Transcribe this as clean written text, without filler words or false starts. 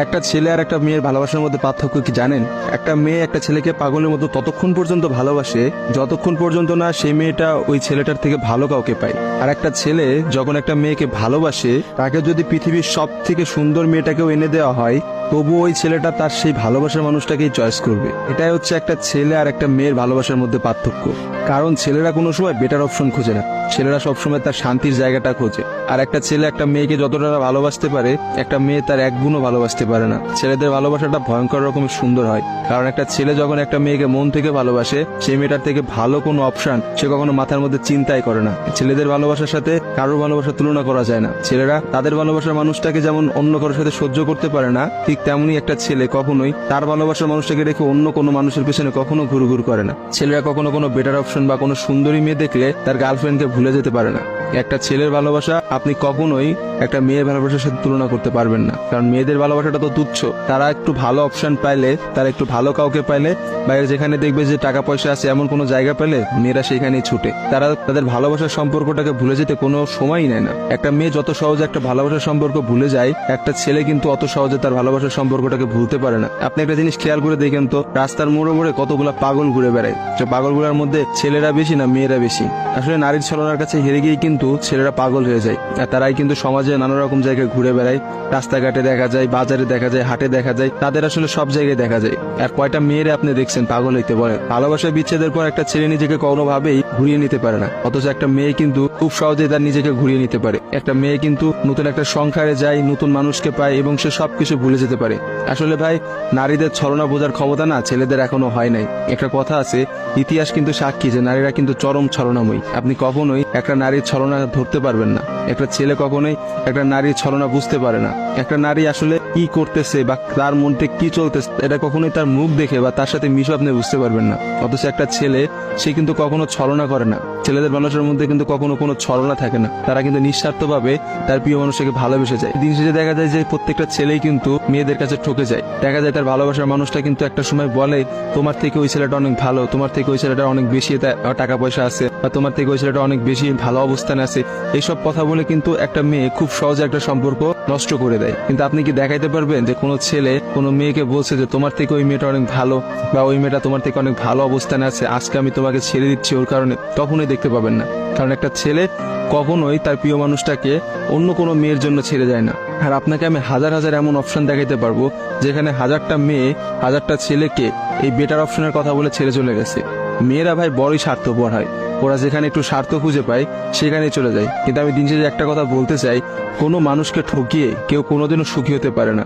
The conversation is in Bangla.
একটা ছেলে আর একটা মেয়ের ভালোবাসার মধ্যে পার্থক্য কি জানেন? একটা মেয়ে একটা ছেলেকে পাগলের মতো ততক্ষণ পর্যন্ত ভালোবাসে যতক্ষণ পর্যন্ত না সেই মেয়েটা ওই ছেলেটার থেকে ভালো কাউকে পায়। আর একটা ছেলে যখন একটা মেয়েকে ভালোবাসে, তাকে যদি পৃথিবীর সব থেকে সুন্দর মেয়েটাকেও এনে দেওয়া হয়, তবু ওই ছেলেটা তার সেই ভালোবাসার মানুষটাকেই চয়েস করবে। এটাই হচ্ছে একটা ছেলে আর একটা মেয়ের ভালোবাসার মধ্যে পার্থক্য। কারণ ছেলেরা কোনো সময় বেটার অপশন খোঁজে না, ছেলেরা সবসময় তার শান্তির জায়গাটা খোঁজে। আর একটা ছেলে একটা মেয়েকে যতটা ভালোবাসতে পারে, একটা মেয়ে তার এক গুণও ভালোবাসতে পারে না। ছেলেদের ভালোবাসাটা ভয়ঙ্কর রকমের সুন্দর হয়, কারণ একটা ছেলে যখন একটা মেয়েকে মন থেকে ভালোবাসে, সেই মেয়েটার থেকে ভালো কোনো অপশন সে কখনো মাথার মধ্যে চিন্তাই করে না। ছেলেদের ভালোবাসার সাথে কারোর ভালোবাসার তুলনা করা যায় না। ছেলেরা তাদের ভালোবাসার মানুষটাকে যেমন অন্য কারোর সাথে সহ্য করতে পারে না, ঠিক তেমনি একটা ছেলে কখনোই তার ভালোবাসার মানুষটাকে রেখে অন্য কোনো মানুষের পেছনে কখনো ঘুরঘুর করে না। ছেলেরা কখনো কোনো বেটার অপশন বা কোনো সুন্দরী মেয়ে দেখলে তার গার্লফ্রেন্ডকে ভুলে যেতে পারে না। একটা ছেলের ভালোবাসা আপনি কখনোই একটা মেয়ের ভালোবাসার সাথে তুলনা করতে পারবেন না, কারণ মেয়েদের ভালোবাসাটা তো তুচ্ছ। তারা একটু ভালো অপশন পাইলে, তারা একটু ভালো কাউকে পাইলে, বাইরে যেখানে দেখবে যে টাকা পয়সা আছে এমন কোনো জায়গা পেলে মেয়েরা সেখানেই ছুটে। তারা তাদের ভালোবাসার সম্পর্কটাকে ভুলে যেতে কোনো সময়ই নেয় না। একটা মেয়ে যত সহজে একটা ভালোবাসার সম্পর্ক ভুলে যায়, একটা ছেলে কিন্তু অত সহজে তার ভালোবাসার সম্পর্কটাকে ভুলতে পারে না। আপনি একটা জিনিস খেয়াল করে দেখেন তো, রাস্তার মোড়ে মোড়ে কতগুলা পাগল ঘুরে বেড়ায়। যে পাগলগুলোর মধ্যে ছেলেরা বেশি না মেয়েরা বেশি? আসলে নারীর ছলনার কাছে হেরে গিয়ে কিন্তু ছেলেরা পাগল হয়ে যায়। আর তারাই কিন্তু সমাজে নানা রকম জায়গায় ঘুরে বেড়ায়। রাস্তাঘাটে দেখা যায়, বাজারে দেখা যায়, হাটে দেখা যায়, তাদের আসলে সব জায়গায় দেখা যায়। আর কয়টা মেয়েরা আপনি দেখছেন পাগল হইতে বলে? ভালোবাসা বিচ্ছেদের পর একটা ছেলে নিজেকে কোনোভাবেই ঘুরিয়ে নিতে পারে না, অথচ একটা মেয়ে কিন্তু খুব সহজে তার নিজেকে ঘুরিয়ে নিতে পারে। একটা মেয়ে কিন্তু নতুন একটা সংসারে যায়, নতুন মানুষকে পায় এবং সে সবকিছু ভুলে যেতে পারে। আসলে ভাই, নারীদের ছলনা বোঝার ক্ষমতা না ছেলেদের এখনো হয় নাই। একটা কথা আছে, ইতিহাস কিন্তু সাক্ষী যে নারীরা কিন্তু চরম ছলনাময়ী। আপনি কখনোই একটা নারীর ছলনা ধরতে পারবেন না। একটা ছেলে কখনোই একটা নারীর ছলনা বুঝতে পারে না। একটা নারী আসলে কি করতেছে বা তার মধ্যে কি চলতেছে, এটা কখনোই তার মুখ দেখে বা তার সাথে মিশে আপনি বুঝতে পারবেন না। অথচ একটা ছেলে, সে কিন্তু কখনো ছলনা করে না। ছেলেদের মানুষের মধ্যে কিন্তু কখনো কোনো ছলনা থাকে না। তারা কিন্তু নিঃস্বার্থভাবে তার প্রিয় মানুষকে ভালোবেসে যায়। দিন শেষে দেখা যায় যে প্রত্যেকটা ছেলেই কিন্তু মেয়েদের কাছে ঠকে যায়। দেখা যায় তার ভালোবাসার মানুষটা কিন্তু একটা সময় বলে, তোমার থেকে ওই ছেলেটা অনেক ভালো, তোমার থেকে ওই ছেলেটা অনেক বেশি টাকা পয়সা আছে, বা তোমার থেকে ওই ছেলেটা অনেক বেশি ভালো অবস্থানে আছে। এইসব কথা বলে কিন্তু একটা মেয়ে খুব সহজে একটা সম্পর্ক নষ্ট করে দেয়। কিন্তু আপনি কি দেখাইতে পারবেন যে কোনো ছেলে কোনো মেয়েকে বলছে যে তোমার থেকে ওই মেয়েটা অনেক ভালো, বা ওই মেয়েটা তোমার থেকে অনেক ভালো অবস্থানে আছে, আজকে আমি তোমাকে ছেড়ে দিচ্ছি ওর কারণে? কখনোই দেখতে পাবেন না। কারণ একটা ছেলে কখনোই তার প্রিয় মানুষটাকে অন্য কোনো মেয়ের জন্য ছেড়ে যায় না। আর আপনাকে আমি হাজার হাজার এমন অপশন দেখাইতে পারবো যেখানে হাজারটা মেয়ে হাজারটা ছেলেকে এই বেটার অপশনের কথা বলে ছেড়ে চলে গেছে। মেয়েরা ভাই বড়ই স্বার্থপর হয়, ওরা যেখানে একটু স্বার্থ খুঁজে পায় সেখানেই চলে যায়। কিন্তু আমি দিন শেষে একটা কথা বলতে চাই, কোনো মানুষকে ঠকিয়ে কেউ কোনোদিনও সুখী হতে পারে না।